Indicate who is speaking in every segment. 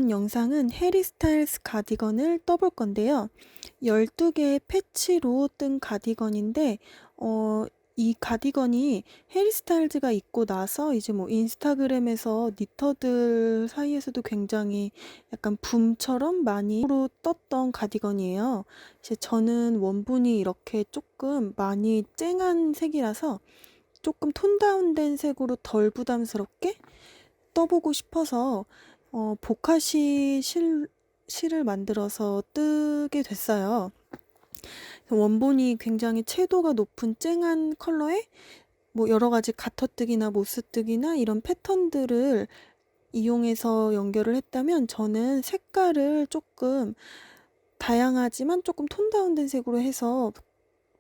Speaker 1: 이번 영상은 해리 스타일스 가디건을 떠볼 건데요. 12개의 패치로 뜬 가디건인데 이 가디건이 해리 스타일즈가 입고 나서 이제 뭐 인스타그램에서 니터들 사이에서도 굉장히 약간 붐처럼 많이 떴던 가디건이에요. 이제 저는 원본이 이렇게 조금 많이 쨍한 색이라서 조금 톤 다운된 색으로 덜 부담스럽게 떠보고 싶어서 보카시 실을 만들어서 뜨게 됐어요. 원본이 굉장히 채도가 높은 쨍한 컬러에 뭐 여러 가지 가터뜨기나 모스뜨기나 이런 패턴들을 이용해서 연결을 했다면, 저는 색깔을 조금 다양하지만 조금 톤 다운된 색으로 해서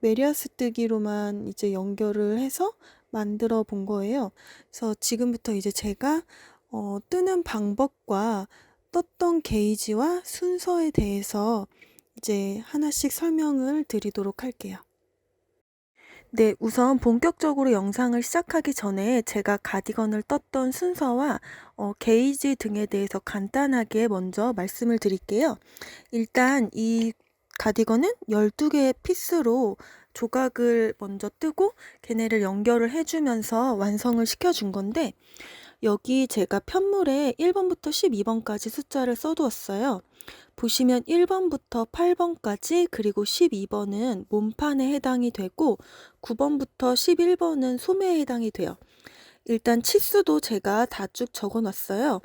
Speaker 1: 메리아스 뜨기로만 이제 연결을 해서 만들어 본 거예요. 그래서 지금부터 이제 제가 뜨는 방법과 떴던 게이지와 순서에 대해서 이제 하나씩 설명을 드리도록 할게요. 네, 우선 본격적으로 영상을 시작하기 전에 제가 가디건을 떴던 순서와 게이지 등에 대해서 간단하게 먼저 말씀을 드릴게요. 일단 이 가디건은 12개의 피스로 조각을 먼저 뜨고 걔네를 연결을 해주면서 완성을 시켜준 건데, 여기 제가 편물에 1번부터 12번까지 숫자를 써두었어요. 보시면 1번부터 8번까지 그리고 12번은 몸판에 해당이 되고 9번부터 11번은 소매에 해당이 돼요. 일단 치수도 제가 다 쭉 적어 놨어요.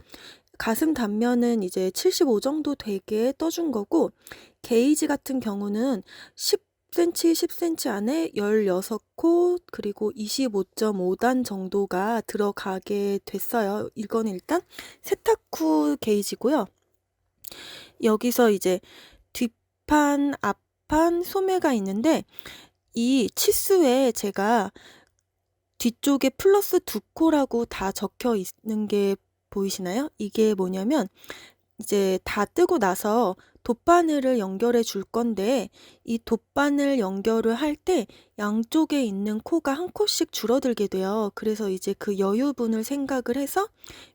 Speaker 1: 가슴 단면은 이제 75 정도 되게 떠준 거고, 게이지 같은 경우는 10cm, 10cm 안에 16코 그리고 25.5단 정도가 들어가게 됐어요. 이건 일단 세타쿠 게이지고요. 여기서 이제 뒷판, 앞판, 소매가 있는데, 이 치수에 제가 뒤쪽에 플러스 2코라고 다 적혀 있는 게 보이시나요? 이게 뭐냐면 이제 다 뜨고 나서 돗바늘을 연결해 줄 건데, 이 돗바늘 연결을 할 때 양쪽에 있는 코가 한 코씩 줄어들게 돼요. 그래서 이제 그 여유분을 생각을 해서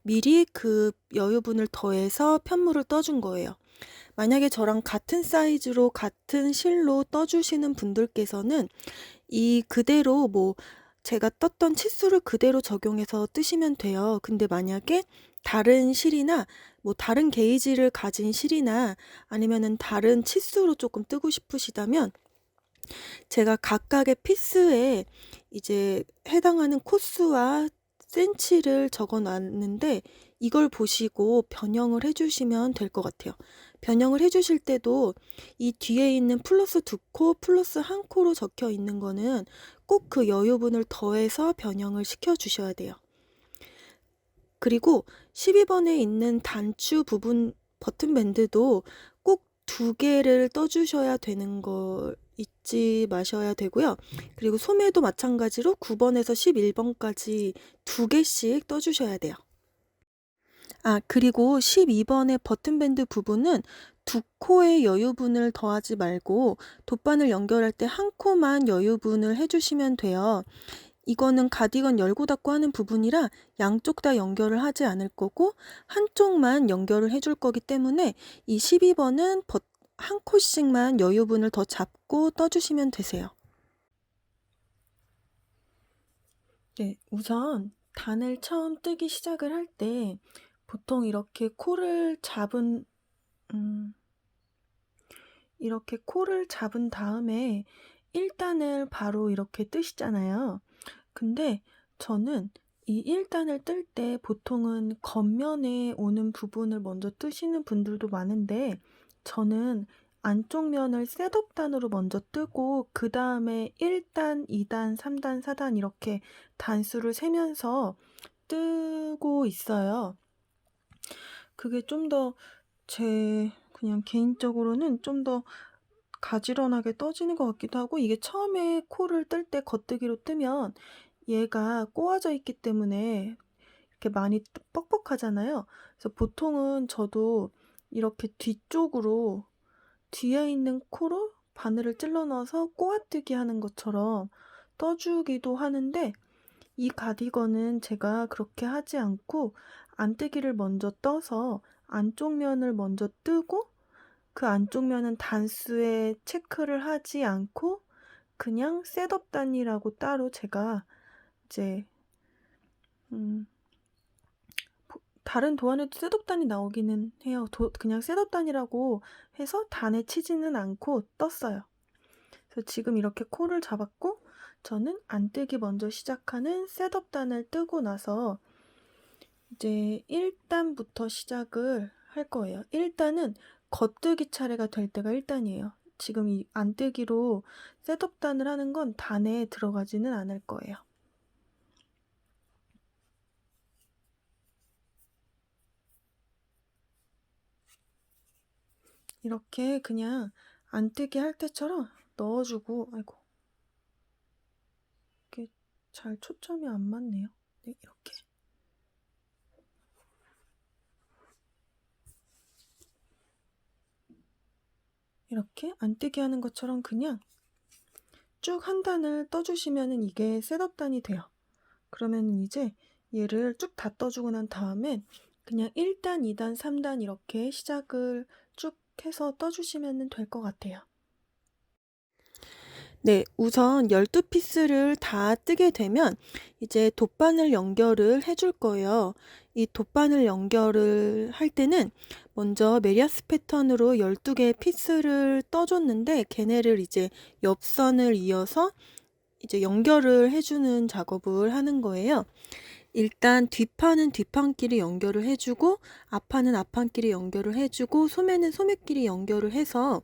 Speaker 1: 미리 그 여유분을 더해서 편물을 떠준 거예요. 만약에 저랑 같은 사이즈로 같은 실로 떠주시는 분들께서는 이 그대로 뭐 제가 떴던 치수를 그대로 적용해서 뜨시면 돼요. 근데 만약에 다른 실이나 뭐 다른 게이지를 가진 실이나 아니면은 다른 치수로 조금 뜨고 싶으시다면, 제가 각각의 피스에 이제 해당하는 코스와 센치를 적어 놨는데, 이걸 보시고 변형을 해주시면 될 것 같아요. 변형을 해주실 때도 이 뒤에 있는 플러스 2코, 플러스 1코로 적혀 있는 거는 꼭 그 여유분을 더해서 변형을 시켜 주셔야 돼요. 그리고 12번에 있는 단추 부분 버튼 밴드도 꼭 2개를 떠주셔야 되는 거 잊지 마셔야 되고요. 그리고 소매도 마찬가지로 9번에서 11번까지 2개씩 떠주셔야 돼요. 그리고 12번의 버튼밴드 부분은 2코의 여유분을 더하지 말고 돗바늘 연결할 때 1코만 여유분을 해주시면 돼요. 이거는 가디건 열고 닫고 하는 부분이라 양쪽 다 연결을 하지 않을 거고 한쪽만 연결을 해줄 거기 때문에 이 12번은 1코씩만 여유분을 더 잡고 떠주시면 되세요. 네, 우선 단을 처음 뜨기 시작을 할 때 보통 이렇게 코를 잡은 다음에 1단을 바로 이렇게 뜨시잖아요. 근데 저는 이 1단을 뜰 때 보통은 겉면에 오는 부분을 먼저 뜨시는 분들도 많은데, 저는 안쪽 면을 셋업단으로 먼저 뜨고 그 다음에 1단, 2단, 3단, 4단 이렇게 단수를 세면서 뜨고 있어요. 그게 좀 더 그냥 개인적으로는 좀 더 가지런하게 떠지는 것 같기도 하고, 이게 처음에 코를 뜰 때 겉뜨기로 뜨면 얘가 꼬아져 있기 때문에 이렇게 많이 뻑뻑하잖아요. 그래서 보통은 저도 이렇게 뒤쪽으로 뒤에 있는 코로 바늘을 찔러 넣어서 꼬아뜨기 하는 것처럼 떠주기도 하는데, 이 가디건은 제가 그렇게 하지 않고 안뜨기를 먼저 떠서 안쪽 면을 먼저 뜨고 그 안쪽 면은 단수에 체크를 하지 않고 그냥 셋업 단이라고 따로 제가 이제 다른 도안에도 셋업 단이 나오기는 해요. 그냥 셋업 단이라고 해서 단에 치지는 않고 떴어요. 그래서 지금 이렇게 코를 잡았고 저는 안뜨기 먼저 시작하는 셋업 단을 뜨고 나서 이제 1단부터 시작을 할 거예요. 1단은 겉뜨기 차례가 될 때가 1단이에요. 지금 이 안뜨기로 셋업 단을 하는 건 단에 들어가지는 않을 거예요. 이렇게 그냥 안뜨기 할 때처럼 넣어주고, 아이고, 이게 잘 초점이 안 맞네요. 네, 이렇게. 이렇게 안뜨기 하는 것처럼 그냥 쭉 한 단을 떠주시면은 이게 셋업 단이 돼요. 그러면 이제 얘를 쭉 다 떠주고 난 다음에 그냥 1단, 2단, 3단 이렇게 시작을 쭉 해서 떠주시면 될 것 같아요. 네, 우선 12피스를 다 뜨게 되면 이제 돗바늘 연결을 해줄 거예요. 이 돗바늘 연결을 할 때는 먼저 메리아스 패턴으로 12개의 피스를 떠줬는데 걔네를 이제 옆선을 이어서 이제 연결을 해주는 작업을 하는 거예요. 일단 뒷판은 뒷판끼리 연결을 해주고 앞판은 앞판끼리 연결을 해주고 소매는 소매끼리 연결을 해서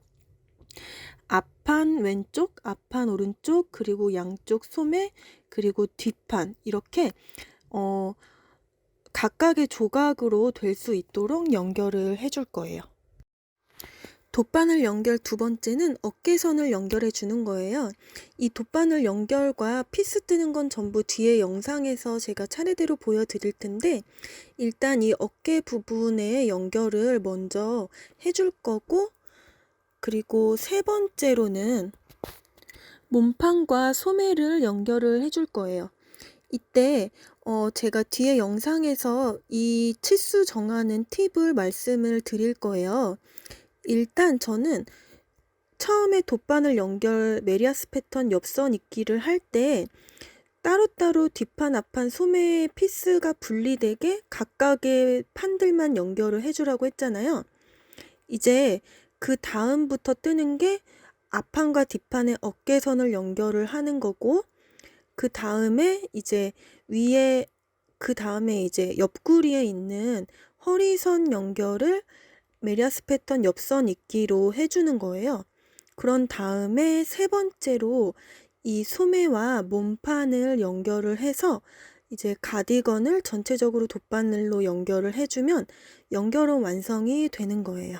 Speaker 1: 앞판 왼쪽, 앞판 오른쪽, 그리고 양쪽 소매, 그리고 뒷판 이렇게 각각의 조각으로 될 수 있도록 연결을 해줄 거예요. 돗바늘 연결 두 번째는 어깨선을 연결해 주는 거예요. 이 돗바늘 연결과 피스 뜨는 건 전부 뒤에 영상에서 제가 차례대로 보여드릴 텐데 일단 이 어깨 부분에 연결을 먼저 해줄 거고 그리고 세 번째로는 몸판과 소매를 연결을 해줄 거예요. 이때 제가 뒤에 영상에서 이 치수 정하는 팁을 말씀을 드릴 거예요. 일단 저는 처음에 돗바늘 연결 메리아스 패턴 옆선 입기를 할 때 따로따로 뒷판 앞판 소매 피스가 분리되게 각각의 판들만 연결을 해주라고 했잖아요. 이제 그 다음부터 뜨는 게 앞판과 뒷판의 어깨선을 연결을 하는 거고 그 다음에 이제 옆구리에 있는 허리선 연결을 메리아스 패턴 옆선 입기로 해주는 거예요. 그런 다음에 세 번째로 이 소매와 몸판을 연결을 해서 이제 가디건을 전체적으로 돗바늘로 연결을 해주면 연결은 완성이 되는 거예요.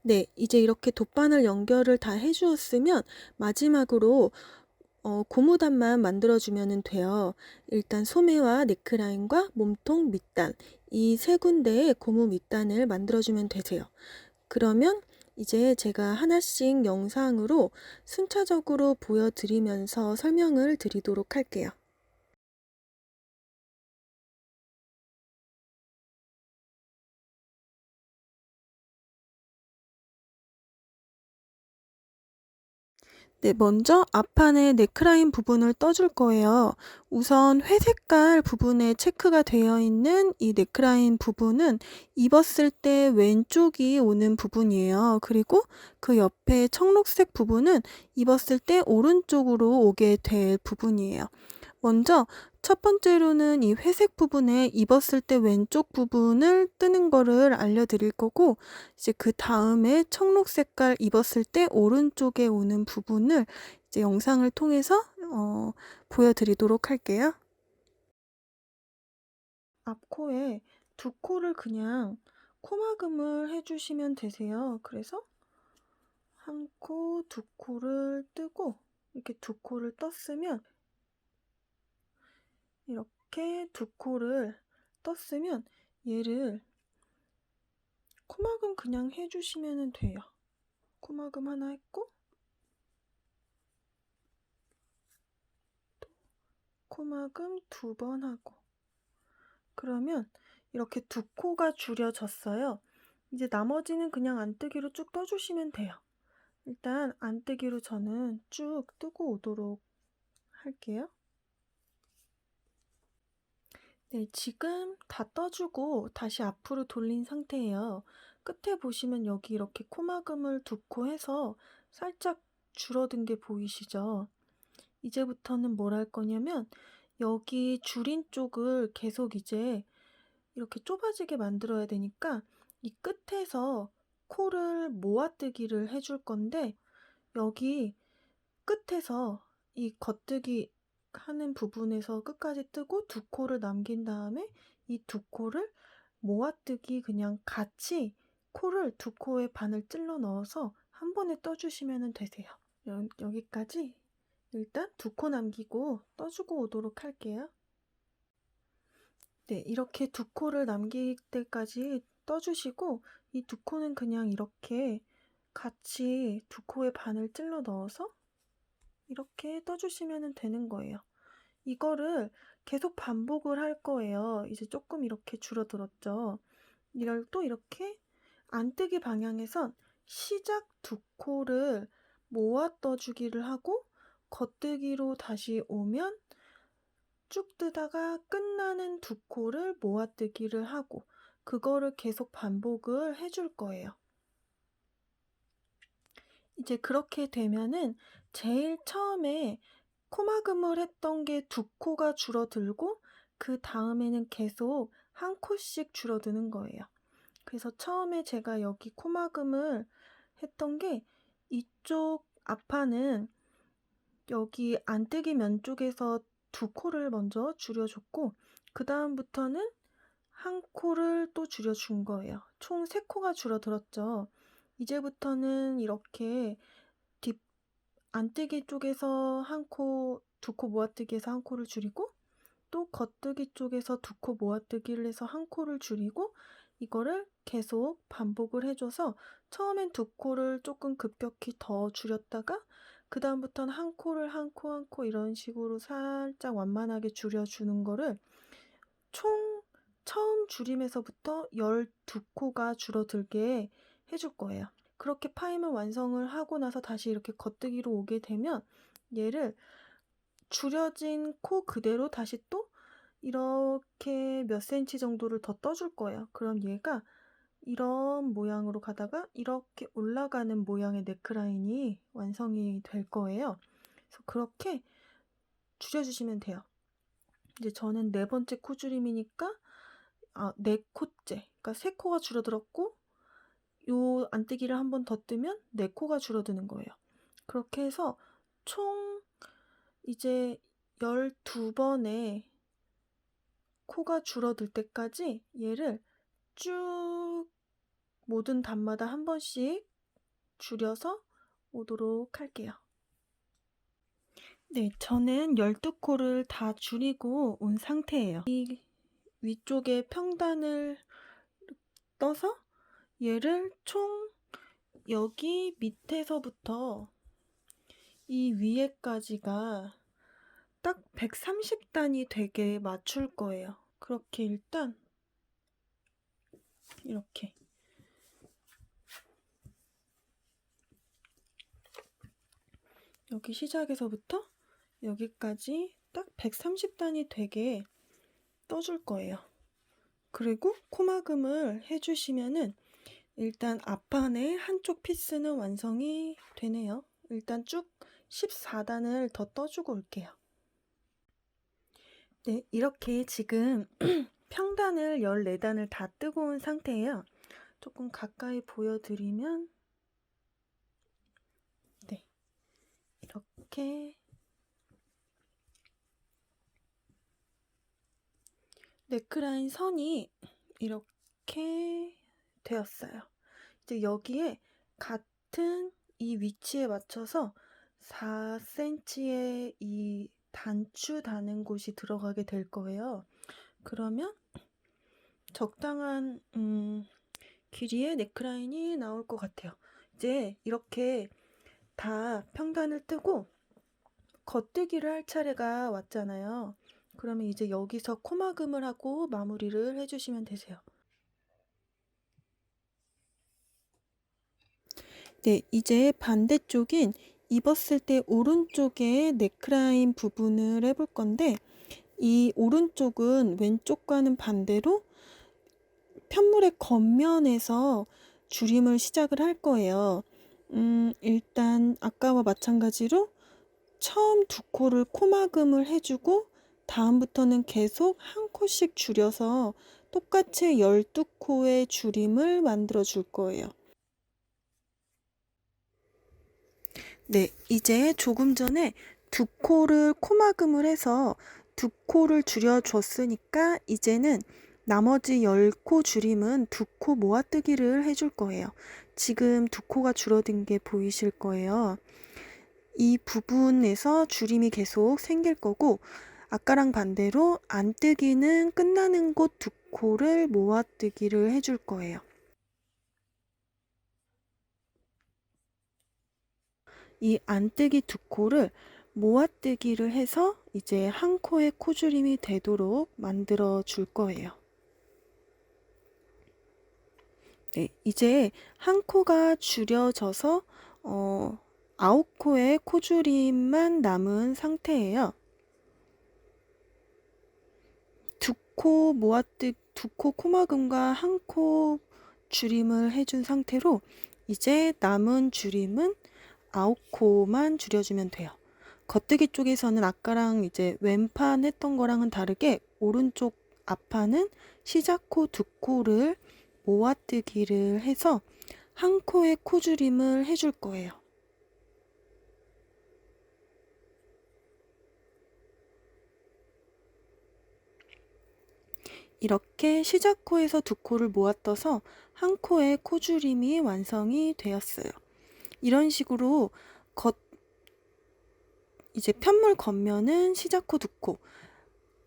Speaker 1: 네, 이제 이렇게 돗바늘 연결을 다 해주었으면 마지막으로 고무단만 만들어주면 돼요. 일단 소매와 네크라인과 몸통 밑단 이 세 군데의 고무 밑단을 만들어주면 되세요. 그러면 이제 제가 하나씩 영상으로 순차적으로 보여드리면서 설명을 드리도록 할게요. 네, 먼저 앞판에 넥라인 부분을 떠줄 거예요. 우선 회색깔 부분에 체크가 되어 있는 이 넥라인 부분은 입었을 때 왼쪽이 오는 부분이에요. 그리고 그 옆에 청록색 부분은 입었을 때 오른쪽으로 오게 될 부분이에요. 먼저 첫 번째로는 이 회색 부분에 입었을 때 왼쪽 부분을 뜨는 거를 알려드릴 거고 이제 그 다음에 청록 색깔 입었을 때 오른쪽에 오는 부분을 이제 영상을 통해서 보여드리도록 할게요. 앞코에 두 코를 그냥 코막음을 해주시면 되세요. 그래서 한 코, 두 코를 뜨고 이렇게 두 코를 떴으면 이렇게 두 코를 떴으면 얘를 코막음 그냥 해주시면 돼요. 코막음 하나 했고 또 코막음 두 번 하고 그러면 이렇게 두 코가 줄여졌어요. 이제 나머지는 그냥 안뜨기로 쭉 떠주시면 돼요. 일단 안뜨기로 저는 쭉 뜨고 오도록 할게요. 네, 지금 다 떠주고 다시 앞으로 돌린 상태예요. 끝에 보시면 여기 이렇게 코막음을 두 코 해서 살짝 줄어든 게 보이시죠? 이제부터는 뭘 할 거냐면 여기 줄인 쪽을 계속 이제 이렇게 좁아지게 만들어야 되니까 이 끝에서 코를 모아뜨기를 해줄 건데 여기 끝에서 이 겉뜨기 하는 부분에서 끝까지 뜨고 두 코를 남긴 다음에 이 두 코를 모아뜨기 그냥 같이 코를 두 코에 반을 찔러 넣어서 한 번에 떠주시면 되세요. 여기까지 일단 두 코 남기고 떠주고 오도록 할게요. 네, 이렇게 두 코를 남길 때까지 떠주시고 이 두 코는 그냥 이렇게 같이 두 코에 반을 찔러 넣어서 이렇게 떠주시면 되는 거예요. 이거를 계속 반복을 할 거예요. 이제 조금 이렇게 줄어들었죠. 이걸 또 이렇게 안뜨기 방향에선 시작 두 코를 모아 떠주기를 하고 겉뜨기로 다시 오면 쭉 뜨다가 끝나는 두 코를 모아뜨기를 하고 그거를 계속 반복을 해줄 거예요. 이제 그렇게 되면은 제일 처음에 코막음을 했던 게 두 코가 줄어들고 그 다음에는 계속 한 코씩 줄어드는 거예요. 그래서 처음에 제가 여기 코막음을 했던 게 이쪽 앞판은 여기 안뜨기 면 쪽에서 두 코를 먼저 줄여줬고 그 다음부터는 한 코를 또 줄여준 거예요. 총 3코가 줄어들었죠. 이제부터는 이렇게 뒷 안뜨기 쪽에서 한 코, 두 코 모아뜨기에서 한 코를 줄이고 또 겉뜨기 쪽에서 두 코 모아뜨기를 해서 한 코를 줄이고 이거를 계속 반복을 해줘서 처음엔 두 코를 조금 급격히 더 줄였다가 그 다음부터는 한 코를 한 코 한 코 이런 식으로 살짝 완만하게 줄여주는 거를 총 처음 줄임에서부터 12코가 줄어들게 해줄 거예요. 그렇게 파임을 완성을 하고 나서 다시 이렇게 겉뜨기로 오게 되면 얘를 줄여진 코 그대로 다시 또 이렇게 몇 센치 정도를 더 떠줄 거예요. 그럼 얘가 이런 모양으로 가다가 이렇게 올라가는 모양의 넥라인이 완성이 될 거예요. 그래서 그렇게 줄여주시면 돼요. 이제 저는 4번째 코줄임이니까 4코째, 그러니까 3코가 줄어들었고 요 안뜨기를 한 번 더 뜨면 4코가 줄어드는 거예요. 그렇게 해서 총 이제 12번의 코가 줄어들 때까지 얘를 쭉 모든 단마다 한 번씩 줄여서 오도록 할게요. 네, 저는 12코를 다 줄이고 온 상태예요. 이 위쪽에 평단을 떠서 얘를 총 여기 밑에서부터 이 위에까지가 딱 130단이 되게 맞출 거예요. 그렇게 일단 이렇게 여기 시작에서부터 여기까지 딱 130단이 되게 떠줄 거예요. 그리고 코막음을 해주시면은 일단 앞판의 한쪽 피스는 완성이 되네요. 일단 쭉 14단을 더 떠주고 올게요. 네, 이렇게 지금 평단을 14단을 다 뜨고 온 상태예요. 조금 가까이 보여드리면 네, 이렇게 넥라인 선이 이렇게 되었어요. 이제 여기에 같은 이 위치에 맞춰서 4cm의 이 단추 다는 곳이 들어가게 될 거예요. 그러면 적당한 길이의 넥라인이 나올 것 같아요. 이제 이렇게 다 평단을 뜨고 겉뜨기를 할 차례가 왔잖아요. 그러면 이제 여기서 코막음을 하고 마무리를 해주시면 되세요. 네, 이제 반대쪽인 입었을 때 오른쪽에 넥라인 부분을 해볼 건데, 이 오른쪽은 왼쪽과는 반대로 편물의 겉면에서 줄임을 시작을 할 거예요. 일단 아까와 마찬가지로 처음 두 코를 코막음을 해주고 다음부터는 계속 한 코씩 줄여서 똑같이 12코의 줄임을 만들어 줄 거예요. 네, 이제 조금 전에 두 코를 코막음을 해서 두 코를 줄여줬으니까 이제는 나머지 10코 줄임은 두 코 모아뜨기를 해줄 거예요. 지금 두 코가 줄어든 게 보이실 거예요. 이 부분에서 줄임이 계속 생길 거고, 아까랑 반대로 안뜨기는 끝나는 곳 두 코를 모아뜨기를 해줄 거예요. 이 안뜨기 두 코를 모아뜨기를 해서 이제 한 코의 코줄임이 되도록 만들어 줄 거예요. 네, 이제 한 코가 줄여져서 9코의 코줄임만 남은 상태예요. 두 코 코막음과 한 코 줄임을 해준 상태로 이제 남은 줄임은 9코만 줄여주면 돼요. 겉뜨기 쪽에서는 아까랑 이제 왼판 했던 거랑은 다르게 오른쪽 앞판은 시작코 두 코를 모아뜨기를 해서 한 코의 코줄임을 해줄 거예요. 이렇게 시작코에서 두 코를 모아떠서 한 코의 코줄임이 완성이 되었어요. 이런 식으로 이제 편물 겉면은 시작코 두 코,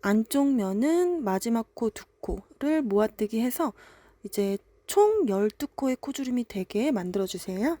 Speaker 1: 안쪽 면은 마지막 코 두 코를 모아뜨기 해서 이제 총 12코의 코줄임이 되게 만들어주세요.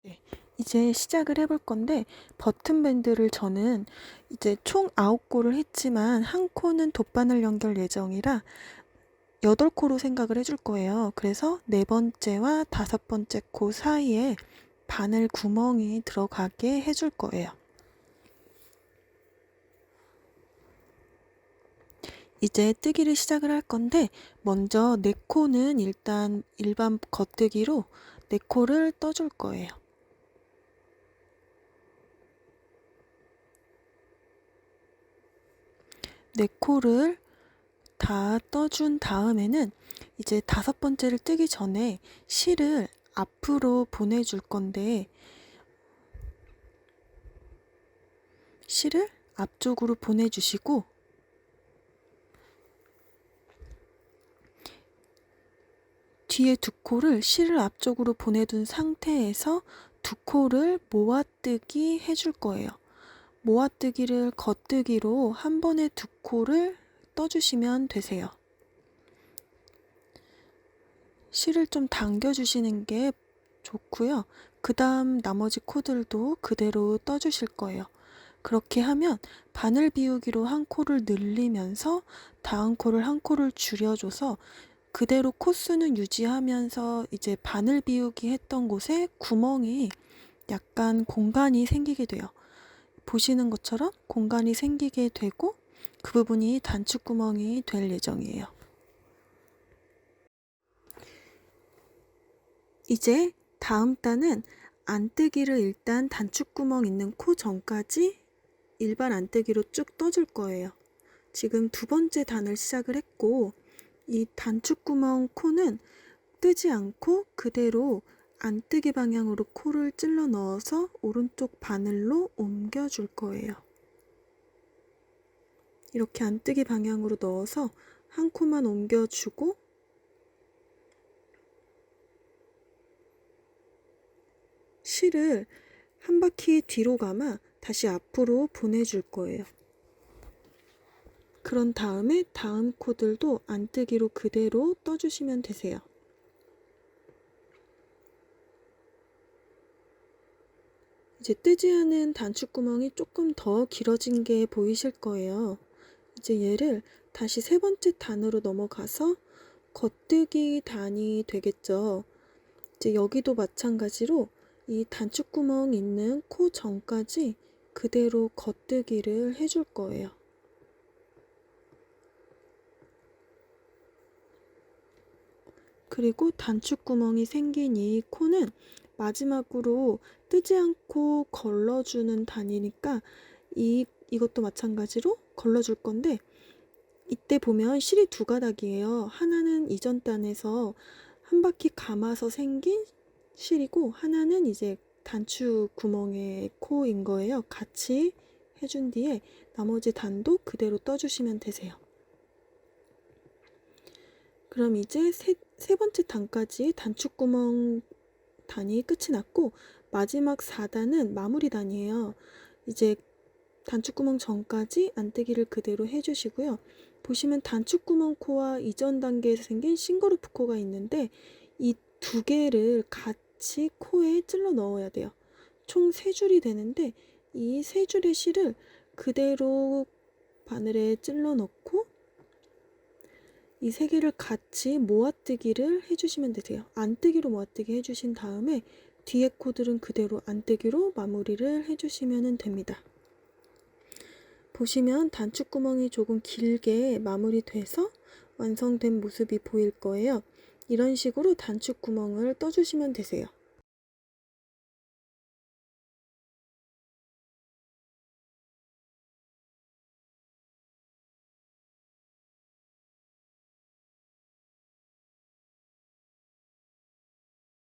Speaker 1: 네, 이제 시작을 해볼 건데 버튼 밴드를 저는 이제 총 9코를 했지만 한 코는 돗바늘 연결 예정이라 8코로 생각을 해줄 거예요. 그래서 네 번째와 다섯 번째 코 사이에 바늘 구멍이 들어가게 해줄 거예요. 이제 뜨기를 시작을 할 건데 먼저 네 코는 일단 일반 겉뜨기로 네 코를 떠줄 거예요. 네 코를 다 떠준 다음에는 이제 다섯 번째를 뜨기 전에 실을 앞으로 보내줄 건데 실을 앞쪽으로 보내주시고 뒤에 두 코를 실을 앞쪽으로 보내둔 상태에서 두 코를 모아뜨기 해줄 거예요. 모아뜨기를 겉뜨기로 한 번에 두 코를 떠주시면 되세요. 실을 좀 당겨주시는 게 좋고요. 그 다음 나머지 코들도 그대로 떠주실 거예요. 그렇게 하면 바늘 비우기로 한 코를 늘리면서 다음 코를 한 코를 줄여줘서 그대로 코수는 유지하면서 이제 바늘 비우기 했던 곳에 구멍이 약간 공간이 생기게 돼요. 보시는 것처럼 공간이 생기게 되고 그 부분이 단추구멍이 될 예정이에요. 이제 다음 단은 안뜨기를 일단 단추구멍 있는 코 전까지 일반 안뜨기로 쭉 떠줄 거예요. 지금 두 번째 단을 시작을 했고 이 단추구멍 코는 뜨지 않고 그대로 안뜨기 방향으로 코를 찔러 넣어서 오른쪽 바늘로 옮겨줄 거예요. 이렇게 안뜨기 방향으로 넣어서 한 코만 옮겨주고 실을 한 바퀴 뒤로 감아 다시 앞으로 보내줄 거예요. 그런 다음에 다음 코들도 안뜨기로 그대로 떠주시면 되세요. 이제 뜨지 않은 단추구멍이 조금 더 길어진 게 보이실 거예요. 이제 얘를 다시 세 번째 단으로 넘어가서 겉뜨기 단이 되겠죠. 이제 여기도 마찬가지로 이 단추구멍 있는 코 전까지 그대로 겉뜨기를 해줄 거예요. 그리고 단추구멍이 생긴 이 코는 마지막으로 뜨지 않고 걸러주는 단이니까 이것도 마찬가지로 걸러줄 건데, 이때 보면 실이 두 가닥이에요. 하나는 이전 단에서 한 바퀴 감아서 생긴 실이고, 하나는 이제 단추 구멍의 코인 거예요. 같이 해준 뒤에 나머지 단도 그대로 떠주시면 되세요. 그럼 이제 세 번째 단까지 단추구멍 단이 끝이 났고, 마지막 4단은 마무리 단이에요. 이제 단추구멍 전까지 안뜨기를 그대로 해주시고요. 보시면 단추구멍 코와 이전 단계에서 생긴 싱거루프 코가 있는데, 이 두 개를 같이 코에 찔러 넣어야 돼요. 총 3줄이 되는데 이 3줄의 실을 그대로 바늘에 찔러 넣고 이 3개를 같이 모아뜨기를 해주시면 되세요. 안뜨기로 모아뜨기 해주신 다음에 뒤에 코들은 그대로 안뜨기로 마무리를 해주시면 됩니다. 보시면 단추구멍이 조금 길게 마무리돼서 완성된 모습이 보일 거예요. 이런 식으로 단추구멍을 떠주시면 되세요.